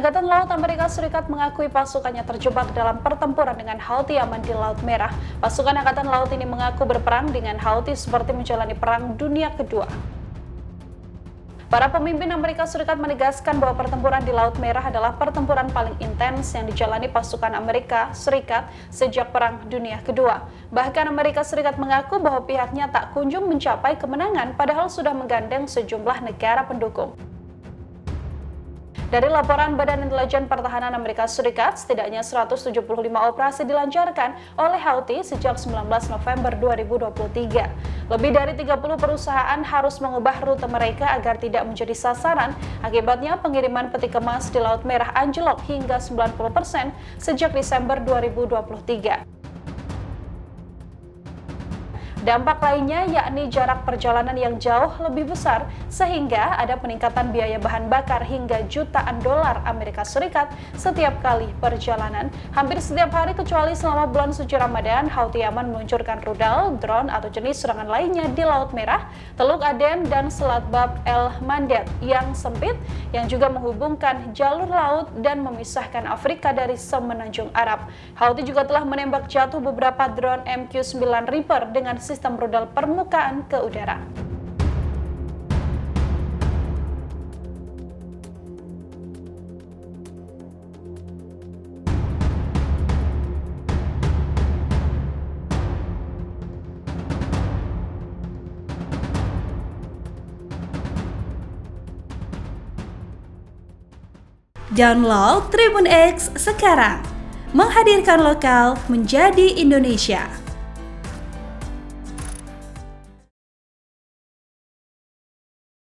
Angkatan Laut Amerika Serikat mengakui pasukannya terjebak dalam pertempuran dengan Houthi Yaman di Laut Merah. Pasukan Angkatan Laut ini mengaku berperang dengan Houthi seperti menjalani Perang Dunia Kedua. Para pemimpin Amerika Serikat menegaskan bahwa pertempuran di Laut Merah adalah pertempuran paling intens yang dijalani pasukan Amerika Serikat sejak Perang Dunia Kedua. Bahkan Amerika Serikat mengaku bahwa pihaknya tak kunjung mencapai kemenangan padahal sudah menggandeng sejumlah negara pendukung. Dari laporan Badan Intelijen Pertahanan Amerika Serikat, setidaknya 175 operasi dilancarkan oleh Houthi sejak 19 November 2023. Lebih dari 30 perusahaan harus mengubah rute mereka agar tidak menjadi sasaran. Akibatnya, pengiriman peti kemas di Laut Merah anjlok hingga 90% sejak Desember 2023. Dampak lainnya yakni jarak perjalanan yang jauh lebih besar sehingga ada peningkatan biaya bahan bakar hingga jutaan dolar Amerika Serikat setiap kali perjalanan. Hampir setiap hari kecuali selama bulan suci Ramadan, Houthi Yaman meluncurkan rudal, drone atau jenis serangan lainnya di Laut Merah, Teluk Aden dan Selat Bab el Mandeb yang sempit yang juga menghubungkan jalur laut dan memisahkan Afrika dari Semenanjung Arab. Houthi juga telah menembak jatuh beberapa drone MQ-9 Reaper dengan sistem rudal permukaan ke udara. Download Tribun X sekarang, menghadirkan lokal menjadi Indonesia.